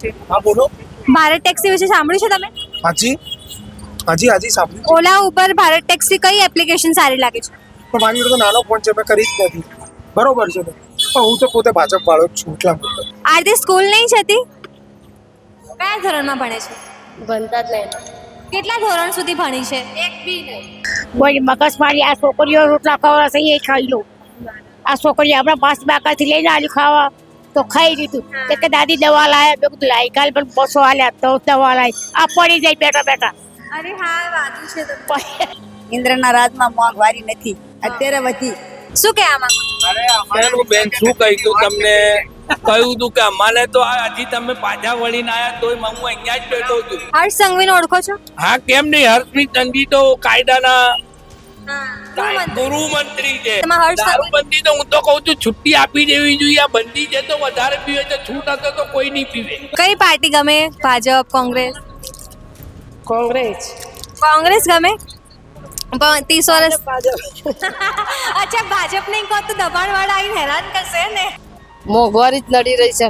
हाँ बोलो। ભારત ટેક્સી વિશે સાંભળ્યું છે તમે? હાજી હાજી હાજી સાંભળ્યું છે. ઓલા ઉબર ભારત ટેક્સી કઈ એપ્લિકેશન સારી લાગે છે? પણ મારી જોડે તો નાનો ફોન છે, મેં કરી જ નથી. બરોબર છે ને, પણ હું તો પોતે ભાજપ વાળો જ છું એટલા માટે. આરતી સ્કૂલ નહીં જતી? કયા ધોરણમાં ભણે છે? ભણતા જ નહીં. કેટલા ધોરણ સુધી ભણી છે? એક બી નહીં. કોઈ મગજમારી આ છોકરીઓ રોટલા ખાવા છે એ ખાઈ લો. આ છોકરી આપણા પાંચ બાકાથી લઈને આલી ખાવા તો ખાઈ લીધું. કે દાદી દવા લાયા, મેં કીધું લાઈ કાલ પણ બસો આલ્યા તો દવા લાવી. આ પડી જાય બેઠા બેઠા. અરે હા, વાતું છે તો. ઇન્દ્રના રાજમાં મોંઘવારી નથી, અત્યારે વધી. શું કહેવા માંગો? બેન શું કહ્યું તું તમને? કહ્યું તું કે અમારે તો હજી તમે પાછા વળીને આયા તોય હું અહીંયા જ બેઠો છું. હર્ષ સંઘવીને ઓળખો છો? હા, કેમ નહીં? હર્ષની તંગી તો કાયદાના હા, ગુરુ મંત્રી છે. એમાં હર્ષ સંઘવી- દારૂબંધી તો હું તો કહું છું છુટ્ટી આપી દેવી જોઈએ. આ બંધી છે તો વધારે પીવે છે, છૂટ હશે તો કોઈ નહીં પીવે. કઈ પાર્ટી ગમે? ભાજપ, કોંગ્રેસ? કોંગ્રેસ. કોંગ્રેસ ગમે? 30 વર્ષ અચ્છા, ભાજપ નહીં કહો તો દબાણ વાળા આવીને હેરાન કરશે ને. મોંઘવારી જ નડી રહી છે.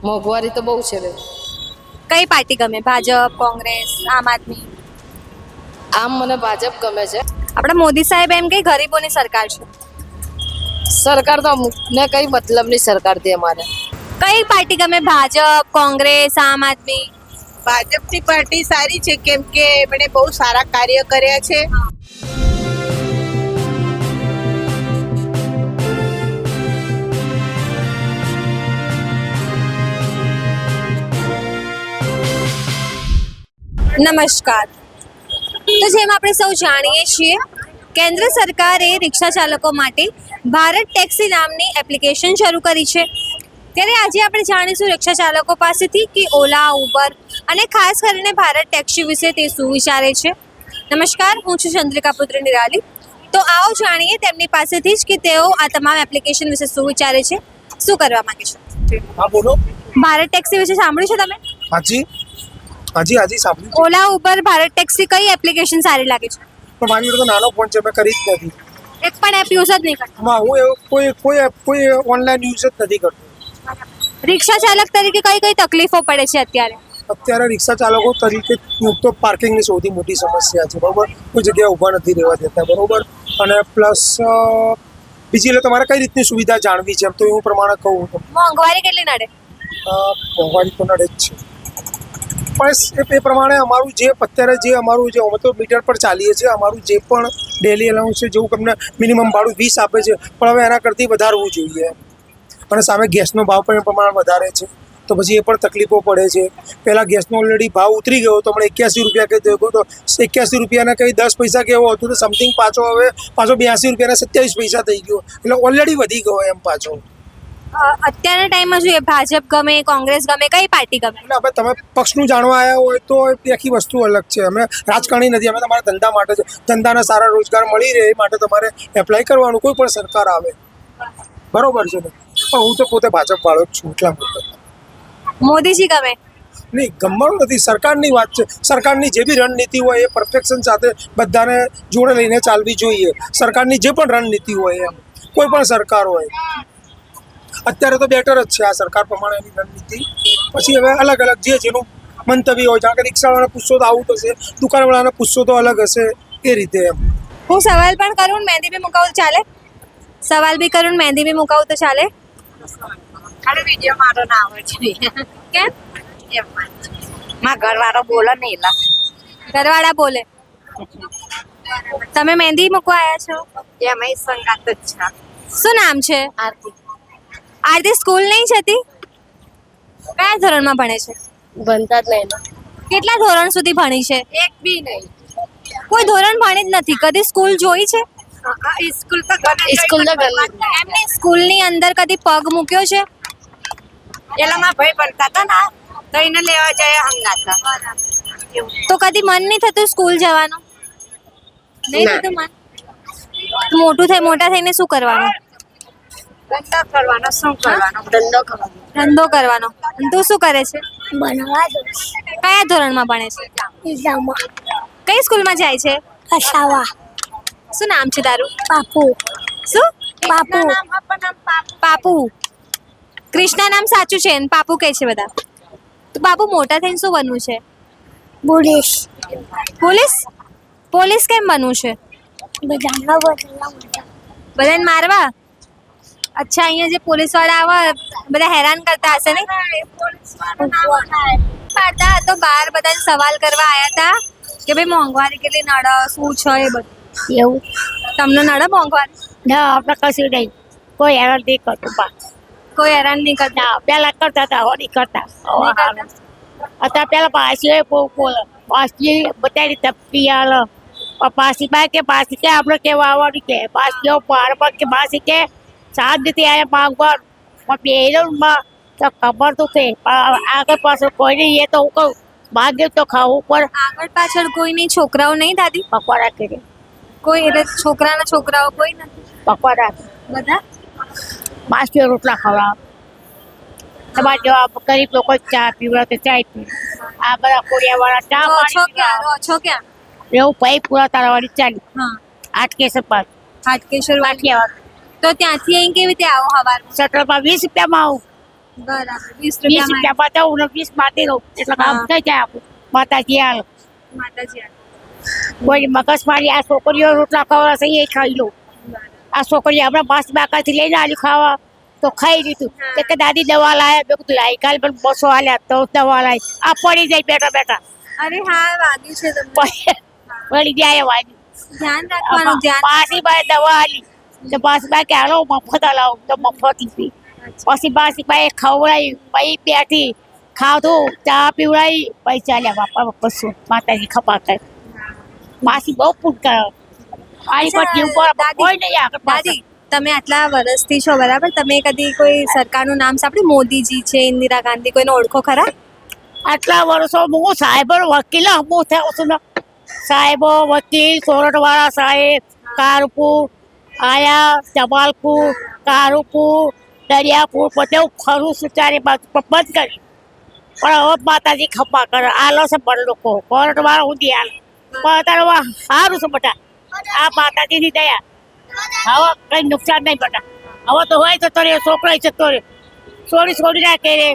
મોંઘવારી તો બહુ છે. કઈ પાર્ટી ગમે? ભાજપ, કોંગ્રેસ, આમ આદમી? આમ મને ભાજપ ગમે છે. આપણા મોદી સાહેબ એમ કે ગરીબોની સરકાર છે. સરકાર તો ને કઈ મતલબની સરકાર હતી અમારે. કઈ પાર્ટી ગમે? ભાજપ, કોંગ્રેસ, આમ આદમી? ભાજપની પાર્ટી સારી છે, કેમ કે એમણે બહુ સારા કાર્ય કર્યા છે. નમસ્કાર. તો જેમ આપણે સૌ જાણીએ છીએ, કેન્દ્ર સરકારે રિક્ષા ચાલકો માટે ભારત ટેક્સી નામની એપ્લિકેશન શરૂ કરી છે. ત્યારે આજે આપણે જાણીશું રિક્ષા ચાલકો પાસેથી કે ઓલા, ઉબર અને ખાસ કરીને ભારત ટેક્સી વિશે તે શું વિચારે છે. નમસ્કાર, હું છું ચંદ્રિકા પુત્ર નિરાલી. તો આવો જાણીએ તેમની પાસેથી જ કે તેઓ આ તમામ એપ્લિકેશન વિશે શું વિચારે છે, શું કરવા માંગે છે. હા બોલો. ભારત ટેક્સી વિશે સાંભળ્યું છે તમે? હાજી હાજી હાજી સાંભળ્યું છે. ઓલા, ઉબર, ભારત ટેક્સી કઈ એપ્લિકેશન સારી લાગે છે? પણ મારી જોડે તો નાનો ફોન છે, મેં કરી જ નથી. એક પણ એપ યુઝ જ નહીં કરતા? આમાં હું એવું કોઈ ઓનલાઈન યુઝ જ નથી કરતો. રિક્ષા ચાલક તરીકે કઈ કઈ તકલીફો પડે છે અત્યારે? અત્યારે રિક્ષા ચાલકો તરીકે તો પાર્કિંગની સૌથી મોટી સમસ્યા છે. બરોબર, કોઈ જગ્યાએ ઊભા નથી રહેવા દેતા. બરોબર, અને પ્લસ બીજી એટલે તમારે કઈ રીતની સુવિધા જાણવી છે, એમ તો હું પ્રમાણે કહું તો મોંઘવારી કેટલી નડે? મોંઘવારી તો નડે જ છે. પણ એ પ્રમાણે અમારું જે અત્યારે જે અમારું જે અમે તો મીટર પર ચાલીએ છીએ, અમારું જે પણ ડેલી એલાઉન્સ છે, જેવું તમને મિનિમમ ભાડું 20 આપે છે, પણ હવે એના કરતી વધારવું જોઈએ. અને સામે ગેસનો ભાવ પણ એ પ્રમાણે વધારે છે, તો પછી એ પણ તકલીફો પડે છે. પહેલાં ગેસનો ઓલરેડી ભાવ ઉતરી ગયો તો હમણાં 81 રૂપિયા કહી દો તો 81 રૂપિયાના કંઈ 10 પૈસા કેવો હતું તો સમથિંગ પાછો 82 રૂપિયાના 27 પૈસા થઈ ગયો, એટલે ઓલરેડી વધી ગયો એમ પાછો. અત્યારના ટાઈમમાં જોઈએ ભાજપ ગમે, કોંગ્રેસ ગમે, કઈ પાર્ટી ગમે? એટલે હવે તમે પક્ષનું જાણવા આવ્યા હોય તો એ આખી વસ્તુ અલગ છે. અમે રાજકારણી નથી, અમે તમારા ધંધા માટે છે. ધંધાના સારા રોજગાર મળી રહે એ માટે તમારે એપ્લાય કરવાનું, કોઈ પણ સરકાર આવે. બરોબર છે ને, પણ હું તો પોતે ભાજપ વાળો જ છું એટલા માટે. મોદીજી ગમે? નહીં, ગમવાનું નથી, સરકારની વાત છે. સરકારની જે બી રણનીતિ હોય એ પરફેક્શન સાથે બધાને જોડે લઈને ચાલવી જોઈએ. સરકારની જે પણ રણનીતિ હોય, એમ કોઈ પણ સરકાર હોય, અત્યારે તો બેટર જ છે આ સરકાર પ્રમાણેની રણનીતિ. પછી હવે અલગ અલગ જે જેનું મંતવ્ય હોય, જાણે કે રિક્ષાવાળાને પૂછશો તો આવું થશે, દુકાનવાળાને પૂછશો તો અલગ હશે, એ રીતે એમ. હું સવાલ પણ કરું ને મહેંદી બી મુકાવું તો ચાલે? સવાલ બી કરું ને મહેંદી બી મુકાવું તો ચાલે? ખાલી વિડીયો મારો ના આવે છે. કેમ? મારા ઘરવાળો બોલે ને એલા. ઘરવાળા બોલે. તમે મહેંદી મૂકવા આવ્યા છો? એમાંય સંગાત જ છે. શું નામ છે? આરતી. આરતી સ્કૂલ નહીં જતી? કયા ધોરણમાં ભણે છે? ભણતા જ નહીં. કેટલા ધોરણ સુધી ભણી છે? એક બી નહીં. કોઈ ધોરણ ભણી જ નથી. કદી સ્કૂલ જોઈ છે? સ્કૂલ તો સ્કૂલ તો ગમે. એમને સ્કૂલની અંદર કદી પગ મૂક્યો છે? એલા મારા ભાઈ ભણતા હતા ને તો એને લેવા જાય હંગાતા. તો કદી મન નહીં થતું સ્કૂલ જવાનું? નહીં થતું મન? મોટા થઈને શું કરવાનું? ધંધો કરવાનો. શું કરવાનો? ધંધો કરવાનો. ધંધો કરવાનો. અને તું શું કરે છે? ભણવા દો. કયા ધોરણમાં ભણે છે? કઈ સ્કૂલમાં જાય છે? અસાવા. શું નામ છે તારું? પાપુ. શું? પાપુ. પાપુ. કૃષ્ણા નામ સાચું છે ને પાપુ કહે છે બધા? તો બાબુ મોટા થઈને શું બનવું છે? Police police? પોલીસ કેમ બનવું છે? બધાને મારવા? અચ્છા, અહીંયા જે પોલીસ વાળા આવે બધા હેરાન કરતા હશે ને? પાડતા તો બહાર બધાને સવાલ કરવા આયા હતા કે ભાઈ મોંઘવારી કેટલી નડે, શું છે એ બધું. એવું તમને નડે મોંઘવારી? ના આપણે કશું નહીં, કોઈ હેરાન નહીં કરતું બા. કોઈ હેરાન નહીં કરતા? ના પેલા કરતા હતા, હવે નહીં કરતા. હવે નહીં હારું. કરતા? અત્યારે પેલા પાછી બહુ બોલે, પાછી બધાની ધપકી આલે. પાછી બા કે પાછી કે આપણે કેવા આવવાનું કે પાછી પાર પર કે પાછી કે શાંતિથી આયા માંગવા બેરમાં તો ખબર તો છે પણ આગળ પાછળ કોઈ નહીં. એ તો હું કહું માંગે તો ખાવું પણ આગળ પાછળ કોઈ નહીં, છોકરાઓ નહીં દાદી? પકવાડા કરે, કોઈ એટલે છોકરાના છોકરાઓ કોઈ નથી? પકવાડા બધા માસી રોટલા ખવડાવે. તમારે જેવા ગરીબ લોકો ચા પીવડા તો ચા પી, આ બધા કોડિયાવાળા ચા રહો છો પાણી ક્યાં? રહો છો ક્યાં? એવું ભાઈ પૂરા તારાવાળી ચાલી હા, 8 કેસર પાસ હાટકેશ્વર વાળી. તો ત્યાંથી અહીં કેવી રીતે આવો સવારમાં? સટરમાં 20 રૂપિયામાં આવું, બરાબર, 20 20 રૂપિયામાં. રૂપિયામાં જવું ને 20 માતી રહું એટલે કામ હા. થઈ જાય આપણું. માતાજી હાલ માતાજી આવે. કોઈ મગજ મારી આ છોકરીઓ રોટલા ખવડાવે છે એ ખાઈ લો. આ છોકરી હમણાં 5 બાકાથી લઈને આલી ખાવા તો ખાઈ લીધું. કે દાદી દવા લાયા, મેં કીધું લાઈ કાલ પણ 200 આલ્યા તો દવા લાવી. આ પડી જાય બેઠા બેઠા અરે હા, વાગ્યું છે તમને. પડી જાય વાગી. ધ્યાન રાખવાનું, ધ્યાન. પાછી બાય દવા આલી તો પાછી બા કે હાલો મફત લાવો તો મફત પી. પછી પાછી બાય ખવડાવી, પછી બેઠી ખાધું, ચા પીવડાવી, પછી ચાલ્યા બાપા કશું માતાજી ખપા કરે. પાછી બહુ પૂટ કરે આની પર જીવ પર કોઈ નહીં આગળ દાદી, તમે આટલા વર્ષથી છો બરાબર, તમે કદી કોઈ સરકારનું નામ સાંભળ્યું? મોદીજી છે, ઇન્દિરા ગાંધી, કોઈને ઓળખો ખરા? આટલા વર્ષો હું સાહેબ વકીલ હું થયો છું ને. સાહેબો વકીલ, સોરઠવાળા સાહેબ, કારપુર આયા, જમાલપુર, કારુપુર, દરિયાપુર બધે ખરું છું ચારે બાજુ પણ બંધ કરી. પણ હવે માતાજી ખપા કરે આલો છે પણ લોકો સોરઠવાળા સુધી આલે પણ અત્યારે સારું છે બધા. આ માતાજીની દયા. હવે કઈ નુકસાન નહીં બધા. હવે તો હોય જતો રે, છોકરો જતો રે, છોડી નાખે રે,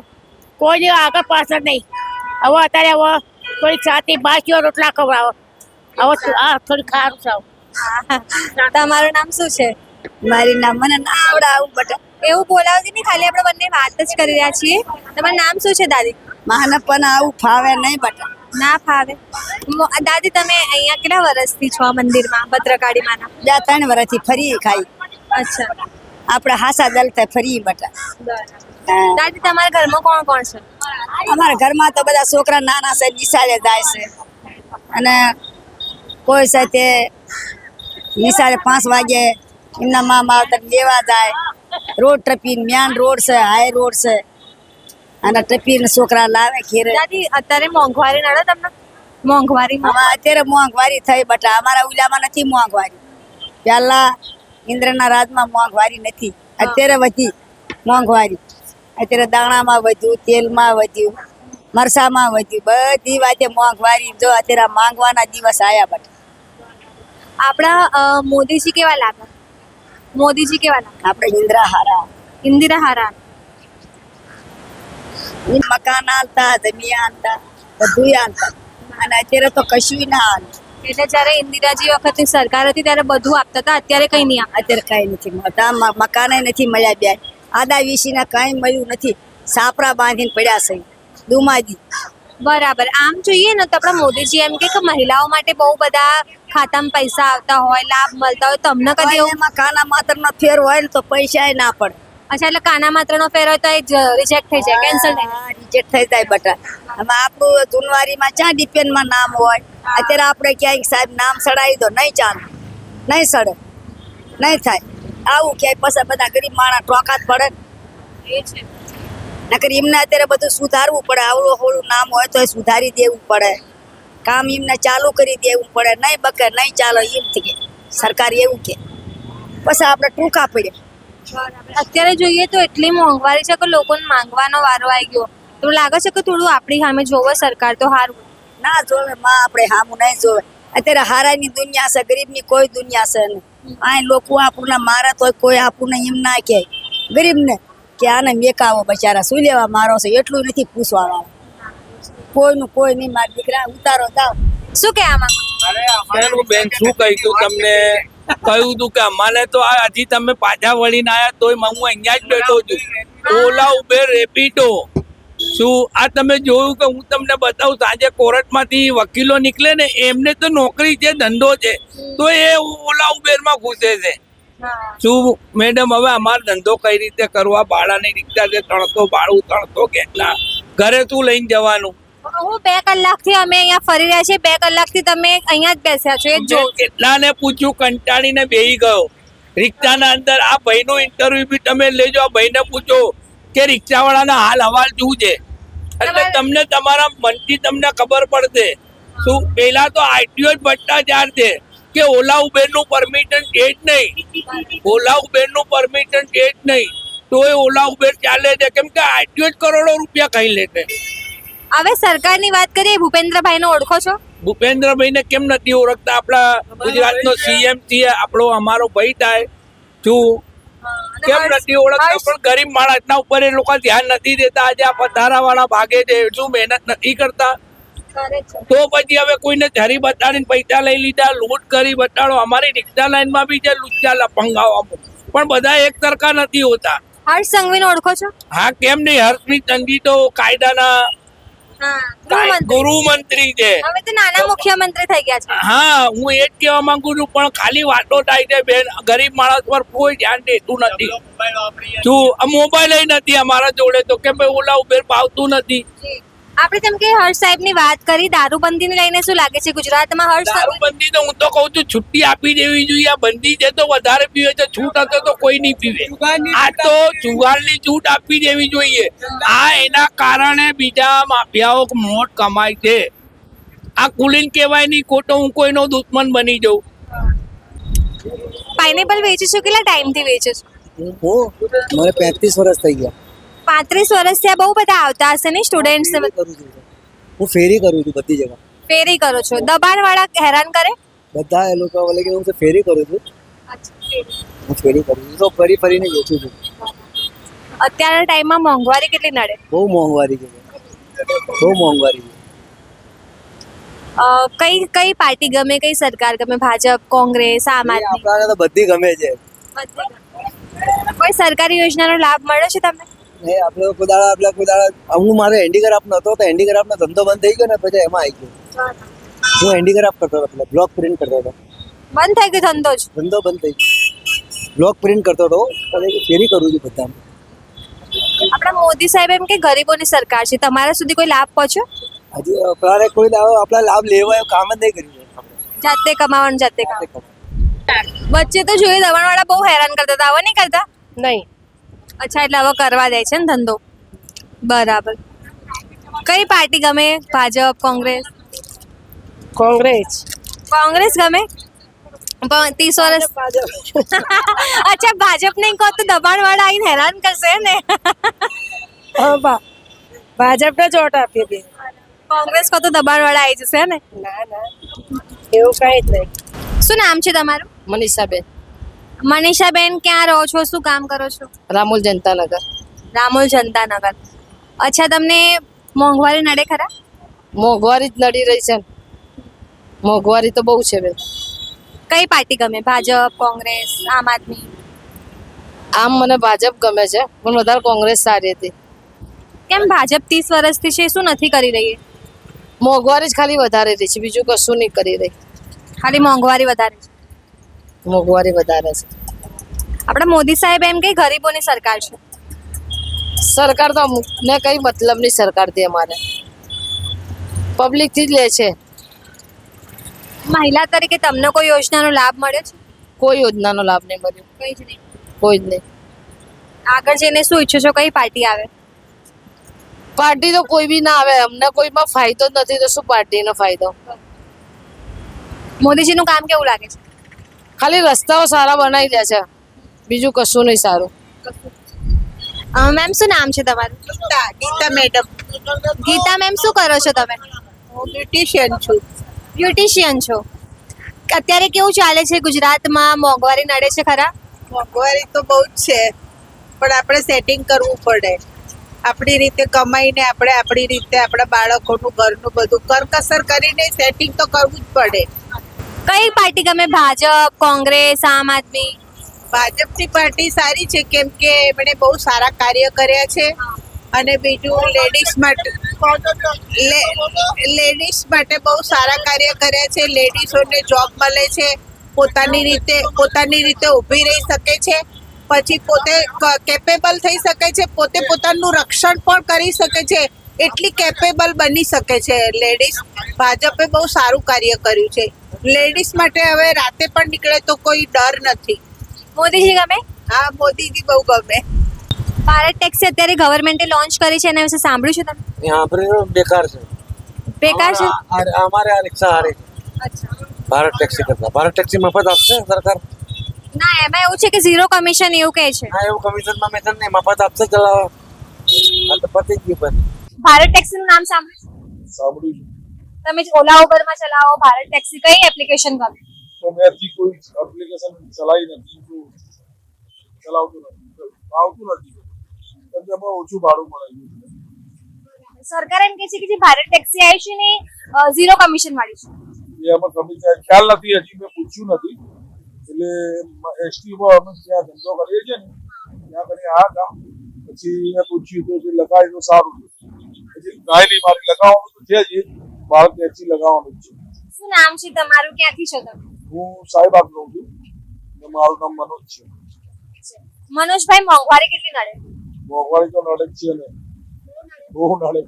કોઈ આગળ પાછળ નહીં. હવે અત્યારે હવે થોડીક સાથે બાકીઓ રોટલા ખવડાવો. હવે આ થોડીક સારું છે. તમારું નામ શું છે? મારી નામ મને ના આવડે આવું બટા. એવું બોલાવતી નહીં, ખાલી આપણે બંને વાત જ કરી રહ્યા છીએ. તમારું નામ શું છે દાદી? માને પણ આવું ફાવે નહીં બટા. ના ફાવે. દાદી, તમે અહીંયા કેટલા વર્ષથી છો આ મંદિરમાં, ભદ્રકાળી માના? 3 વર્ષથી ફરી ખાઈ. અચ્છા, આપણે હાસા દલતા ફરી બટા. હા. દાદી તમારા ઘરમાં કોણ કોણ છે? અમારા ઘરમાં તો બધા છોકરા નાના છે, નિશાળે જાય છે. અને કોઈ છે તે નિશાળે 5 વાગે એમના મા માવતર લેવા જાય. રોડ ટ્રપીન મેન રોડ છે, હાઈ રોડ છે, અને ટ્રપીન છોકરા લાવે ઘેરે. દાદી, અત્યારે મોંઘવારી નડે તમને? મોંઘવારી આમાં અત્યારે મોંઘવારી થઈ બટા. અમારા ઉલામાં નથી મોંઘવારી. પહેલા ઇન્દ્રના રાજમાં મોંઘવારી નથી, અત્યારે વધી મોંઘવારી. અત્યારે દાણામાં વધ્યું, તેલમાં વધ્યું, મરસામાં વધ્યું, બધી વાતે મોંઘવારી. જો અત્યારે માંગવાના દિવસ આયા બટા. આપણા મોદીજી કેવા લાગે? મોદીજી કેવા લાગે? આપણે ઇન્દ્રા હારા. ઇન્દિરા હારા. મકાન આલતા, જમીન આલતા, બધું આલતા. અને અત્યારે તો કશું ના હાલ. એટલે જ્યારે ઇન્દિરાજી વખતની સરકાર હતી ત્યારે બધું આપતા હતા, અત્યારે કઈ નહીં આપે. અત્યારે કઈ નથી મળતા. મકાને નથી મળ્યા બે. આદા વિશીના કઈ મળ્યું નથી. સાપરા બાંધીને પડ્યા છે દુમાજી. બરાબર. આમ જોઈએ ને તો આપણા મોદીજી એમ કે મહિલાઓ માટે બહુ બધા ખાતામાં પૈસા આવતા હોય, લાભ મળતા હોય. તમને કદી એવું? એમાં કાના માત્ર નો ફેર હોય ને તો પૈસા ના પડે. અચ્છા, એટલે કાના માત્રનો ફેર હોય તો એ રિજેક્ટ થઈ જાય, કેન્સલ થઈ જાય. રિજેક્ટ થઈ જાય બટા. આમાં આપણું જુનવારીમાં ક્યાં ડિપેન્ડમાં નામ હોય. અત્યારે આપણે ક્યાંય સાહેબ નામ સડાવી દો, નહીં ચાલે, નહીં સડે, નહીં થાય. આવું ક્યાંય પછી બધા ગરીબ માણસ ટોકા જ પડે. એ છે. નકર એમને અત્યારે બધું સુધારવું પડે. આવડું હોળું નામ હોય તો સુધારી દેવું પડે. કામ એમને ચાલુ કરી દેવું પડે. નહીં બકે, નહીં ચાલો એમ કે સરકાર એવું કે પછી આપણે ટૂંકા પડે. અત્યારે જોઈએ તો એટલી મોંઘવારી છે કે લોકોને માંગવાનો વારો આવી ગયો. તો લાગે છે કે થોડું આપણી સામે જોવે સરકાર તો સારું. ના જોવે માં, આપણે હામું નહીં જોવે. અત્યારે હારાની દુનિયા છે, ગરીબની કોઈ દુનિયા છે નહીં. આ લોકો આપણને મારે તો કોઈ આપણને એમ ના કહે ગરીબને કે આને મેકાવો બચારા શું લેવા મારો છે, એટલું નથી પૂછવા વાળા. કોઈનું કોઈ નહીં. મારા દીકરા ઉતારો જાવ. શું કહેવા માંગો? બેન, બેન શું કહ્યું તમને કહ્યું તું કે અમારે તો આ હજી તમે પાછા વળીને આયા તોય હું અહીંયા જ બેઠો છું. ઓલા ઉબેર રેપિડો શું આ તમે જોયું કે હું તમને બતાવું સાંજે કોર્ટમાંથી વકીલો નીકળે ને એમને તો નોકરી છે, ધંધો છે, તો એ ઓલા ઉબેરમાં ઘૂસે છે. શું મેડમ હવે અમારો ધંધો કઈ રીતે કરવા? ભાડાની રિક્ષા છે, ત્રણસો ભાડું, ત્રણસો કેટલા, ઘરે શું લઈને જવાનું? હું 2 કલાકથી અમે અહીંયા ફરી રહ્યા છીએ, 2 કલાકથી તમે અહીંયા જ બેસ્યા છો. એ જો કેટલાને પૂછ્યું, કંટાળીને બેહી ગયો રિક્ષાના અંદર. આ ભાઈનું ઇન્ટરવ્યુ બી તમે લેજો, આ ભાઈને પૂછો કે રિક્ષાવાળાના હાલ હવાલ શું છે, એટલે તમને તમારા મનથી તમને ખબર પડશે. શું પેલા તો આરટીઓ જ ભ્રષ્ટાચાર છે કે ઓલા ઉબેરનું પરમિશન છે જ નહીં, ઓલા ઉબેરનું પરમિશન છે જ નહીં, તો એ ઓલા ઉબેર ચાલે છે કેમ કે આરટીઓ જ કરોડો રૂપિયા ખાઈ લે છે. હવે સરકારની વાત કરીએ, ભૂપેન્દ્રભાઈને ઓળખો છો? ભૂપેન્દ્રભાઈને કેમ નથી ઓળખતા? આપણા ગુજરાતનો સીએમ છે, આપણો અમારો ભાઈ થાય. શું કેમ નથી ઓળખતા? પણ ગરીબ માણસના ઉપર એ લોકો ધ્યાન નથી દેતા. આજે આ પથારા વાળા ભાગે છે, શું મહેનત નથી કરતા? તો પછી હવે કોઈને ધરી બતાડીને પૈસા લઈ લીધા, લૂંટ કરી બતાડો. અમારી રિક્ષા લાઈનમાં બી છે લુચ્ચા લફંગાઓ, પણ બધા એક સરખા નથી હોતા. હર્ષ સંઘવીને ઓળખો છો? હા, કેમ નહીં? હર્ષની સંઘવી તો કાયદાના ગૃહમંત્રી છે. હવે તો નાના મુખ્યમંત્રી થઈ ગયા છે. હા, હું એ જ કહેવા માંગુ છું, પણ ખાલી વાતો થાય છે બેન. ગરીબ માણસ પર કોઈ ધ્યાન દેતું નથી. શું મોબાઈલ નથી અમારા જોડે, તો કેમ ઓલા ઉબેર પાવતું નથી? આપણે જેમ કે હર્ષ સાહેબની વાત કરી, દારૂબંધીને લઈને શું લાગે છે ગુજરાતમાં? હર્ષ દારૂબંધી તો હું તો કહું છું છુટ્ટી આપી દેવી જોઈએ. આ બંધી છે તો વધારે પીવે છે, છૂટ હશે તો કોઈ નહીં પીવે. આ તો જુગારની છૂટ આપી દેવી જોઈએ. આ એના કારણે બીજા માફિયાઓ મોટ કમાય છે. આ કુલીન કહેવાય નહીં, ખોટો હું કોઈનો દુશ્મન બની જાઉં. પાઇનેપલ વેચે છો? કેટલા ટાઈમથી વેચે છો? મારે 35 વર્ષ થઈ ગયા. 35 વર્ષથી આ બહુ બધા આવતા હશે ને સ્ટુડન્ટ્સ? હું ફેરી કરું છું બધી જગ્યા. ફેરી કરો છો? દબાણ વાળા હેરાન કરે? બધા એ લોકો બોલે કે હું તો ફેરી કરું છું. હું ફેરી કરું છું તો ફરી ફરીને વેચું છું. અત્યારના ટાઈમમાં મોંઘવારી કેટલી નડે? બહુ મોંઘવારી છે, બહુ મોંઘવારી છે. કઈ પાર્ટી ગમે, કઈ સરકાર ગમે? ભાજપ, કોંગ્રેસ, આમ આદમી? આપણાને તો બધી ગમે છે. કોઈ સરકારી યોજનાનો લાભ મળ્યો છે તમને? નહીં, આપણે કુદાળા હું મારે હેન્ડીક્રાફ્ટ નહોતો તો હેન્ડીક્રાફ્ટનો ધંધો બંધ થઈ ગયો ને પછી એમાં આવી ગયો. હું હેન્ડીક્રાફ્ટ કરતો હતો, પેલા બ્લોક પ્રિન્ટ કરતો હતો. બંધ થઈ ગયો ધંધો જ? ધંધો બંધ થઈ ગયો. બ્લોક પ્રિન્ટ કરતો હતો, પછી ફેરી કરું છું બધાને. આપણા મોદી સાહેબ એમ કે ગરીબોની સરકાર છે, તમારા સુધી કોઈ લાભ પહોંચ્યો? હજી આપણા કોઈ આપણા લાભ લેવા એવું કામ જ નહીં કર્યું. જાતે કમાવાનું જાતે કામ. વચ્ચે તો જોઈએ દબાણવાળા બહુ હેરાન કરતા હતા, હવે નહીં કરતા? નહીં. અચ્છા, એટલે હવે કરવા દે છે ને ધંધો. બરાબર. કઈ પાર્ટી ગમે? ભાજપ, કોંગ્રેસ? કોંગ્રેસ. કોંગ્રેસ ગમે? 30 વર્ષ. અચ્છા, ભાજપ નહીં કહો તો દબાણવાળા આવીને હેરાન કરશે ને? ભાજપને જ વોટ આપીએ બેન. કોંગ્રેસ કહો તો દબાણવાળા આવી જશે ને? ના ના, એવું કઈ જ નહીં. શું નામ છે તમારું? મનીષાબેન. મનીષાબેન, ક્યાં રહો છો? શું કામ કરો છો? રામોલ જનતાનગર. રામોલ જનતાનગર. અચ્છા, તમને મોંઘવારી નડે ખરા? મોંઘવારી જ નડી રહી છે. મોંઘવારી તો બહુ છે બેન. કઈ પાર્ટી ગમે? ભાજપ, કોંગ્રેસ, આમ આદમી? આમ મને ભાજપ ગમે છે, પણ વધારે કોંગ્રેસ સારી હતી. કેમ? ભાજપ 30 વર્ષથી છે, શું નથી કરી રહી? મોંઘવારી જ ખાલી વધારે રહી છે, બીજું કશું નહીં કરી રહી. ખાલી મોંઘવારી વધારે છે. મોંઘવારી વધારે છે. આપણા મોદી સાહેબ એમ કે ગરીબોની સરકાર છે. સરકાર તો અમુકને કઈ મતલબની સરકારથી અમારે પબ્લિકથી જ લે છે. મહિલા તરીકે તમને કોઈ યોજનાનો લાભ મળ્યો છે? કોઈ યોજનાનો લાભ નહીં મળ્યો, કઈ જ નહીં. કોઈ જ નહીં. આગળ જઈને શું ઈચ્છો છો? કઈ પાર્ટી આવે? પાર્ટી તો કોઈ બી ના આવે, અમને કોઈમાં ફાયદો જ નથી, તો શું પાર્ટીનો ફાયદો? મોદીજીનું કામ કેવું લાગે છે? ખાલી રસ્તાઓ સારા બનાવી દે છે, બીજું કશું નહીં સારું. મેમ, શું નામ છે તમારું? ગીતા મેડમ. ગીતા મેમ, શું કરો છો તમે? હું બ્યુટિશિયન છું. બ્યુટિશિયન છો. અત્યારે કેવું ચાલે છે ગુજરાતમાં? મોંઘવારી નડે છે ખરા? મોંઘવારી તો બહુ જ છે, પણ આપણે સેટિંગ કરવું પડે. આપણી રીતે કમાઈને આપણે આપણી રીતે આપણા બાળકોનું ઘરનું બધું કરકસર કરીને સેટિંગ તો કરવું જ પડે. કઈ પાર્ટી ગમે? ભાજપ, કોંગ્રેસ, આમ આદમી? ભાજપની પાર્ટી સારી છે કેમ કે એમણે બહુ સારા કાર્ય કર્યા છે અને બીજું લેડીઝ માટે બહુ સારા કાર્ય કર્યા છે. લેડીઝોને જોબ મળે છે, પોતાની રીતે ઊભી રહી શકે છે, પછી પોતે કેપેબલ થઈ શકે છે, પોતે પોતાનું રક્ષણ પણ કરી શકે છે, એટલી કેપેબલ બની શકે છે લેડીઝ. ભાજપે બહુ સારું કાર્ય કર્યું છે. લેડીઝ માટે હવે રાતે પણ નીકળે તો કોઈ ડર નથી. મોદીજી ગમે? હા, મોદીજી બહુ ગમે. ભારત ટેક્સી અત્યારે ગવર્મેન્ટે લોન્ચ કરી છે, એના વિશે સાંભળ્યું છે તમે? यहाँ पर बेकार से બેકાર છે? हमारे यहाँ रिक्शा आ रही અચ્છા. भारत टैक्सी करता भारत टैक्सी मफत आपसे सरकार ના, એમાં એવું છે કે ઝીરો કમિશન એવું કહે છે. हाँ એવું કમિશન માં મેં નહીં મફત આપશે ચલાવો આ તો પતી ગયું પણ ભારત ટેક્સીનું નામ સાંભળ્યું છે? સાંભળ્યું છે. તમે ઓલા ઉબરમાં ચલાવો, ભારત ટેક્સી, કઈ એપ્લિકેશન ગમે? તો મેં હજી કોઈ એપ્લિકેશન ચલાવી નથી, તો ચલાવતું નથી, આવતું નથી કેમ કે એમાં ઓછું ભાડું મળે છે. સરકાર એમ કહે છે કે જે ભારત ટેક્સી આવી છે ને ઝીરો કમિશન વાળી છે. એ એમાં કમી ખ્યાલ નથી, હજી મેં પૂછ્યું નથી. એટલે એસટીમાં અમે ત્યાં ધંધો કરીએ છીએ ને ત્યાં કરી આ કામ પછી મેં પૂછ્યું તો જે લગાવી તો સારું છે. પછી કાંઈ નહીં, મારે લગાવવાનું તો છે જ, ભારત ટેક્સી લગાવવાનું જ છે. શું નામ છે તમારું? ક્યાંથી છો તમે? હું સાહેબાગ રહું છું અને મારું નામ મનોજ છે. મનોજભાઈ, મોંઘવારી કેટલી નડે? મોંઘવારી તો નડે જ છે ને, બહુ નડે.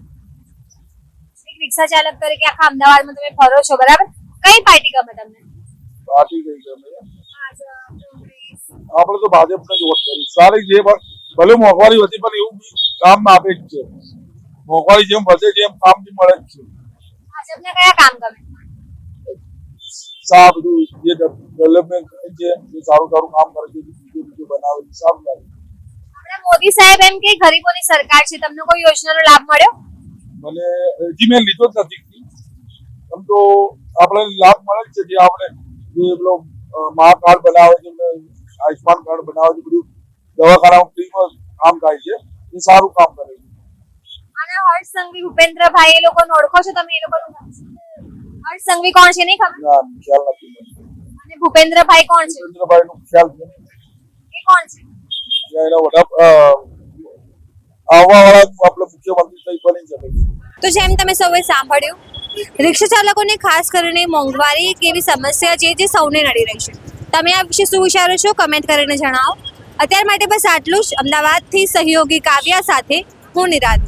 એક રિક્ષા ચાલક તરીકે આખા અમદાવાદમાં તમે ફરો છો, બરાબર? કઈ પાર્ટી ગમે તમને? પાર્ટી ગઈ ગમે આપણે તો ભાજપને જ વોટ કરી. સારી જે ભલે મોંઘવારી હતી પણ એવું બી કામ આપે જ છે. મોંઘવારી જેમ વધે છે એમ કામ બી મળે જ છે. ભાજપને કયા કામ ગમે? સા બધું જે ડેવલપમેન્ટ કરે છે, જે સારું સારું કામ કરે છે, બીજું બનાવે છે, સારું લાગે. આપણા મોદી સાહેબ એમ કે ગરીબોની સરકાર છે, તમને કોઈ યોજનાનો લાભ મળ્યો? મને હજી મેં લીધો જ નથી. આમ તો આપણે લાભ મળે જ છે, જે આપણે જે પેલો મા કાર્ડ બનાવે છે, આયુષ્માન કાર્ડ બનાવે છે, બધું દવાખાનામાં ફ્રીમાં કામ થાય છે, એ સારું કામ કરે છે. અને હર્ષ સંઘવી, ભૂપેન્દ્રભાઈ, એ લોકોને ઓળખો છો તમે? એ લોકોનું હર્ષ સંઘવી કોણ છે નહીં ખબર? ના, ખ્યાલ નથી મને. અને ભૂપેન્દ્રભાઈ કોણ છે? સુરેન્દ્રભાઈ નો ખ્યાલ છે. એ કોણ છે? એના આવવાવાળા આપણે મુખ્યમંત્રી થઈ બની શકે છે. તો જેમ તમે સૌએ સાંભળ્યું, રિક્ષા ચાલકોને ખાસ કરીને મોંઘવારી એક એવી સમસ્યા છે જે સૌને નડી રહી છે. તમે આ વિશે શું વિચારો છો? કમેન્ટ કરીને જણાવો. અત્યાર માટે બસ આટલું જ. અમદાવાદથી સહયોગી કાવ્યા સાથે હું નિરાંત.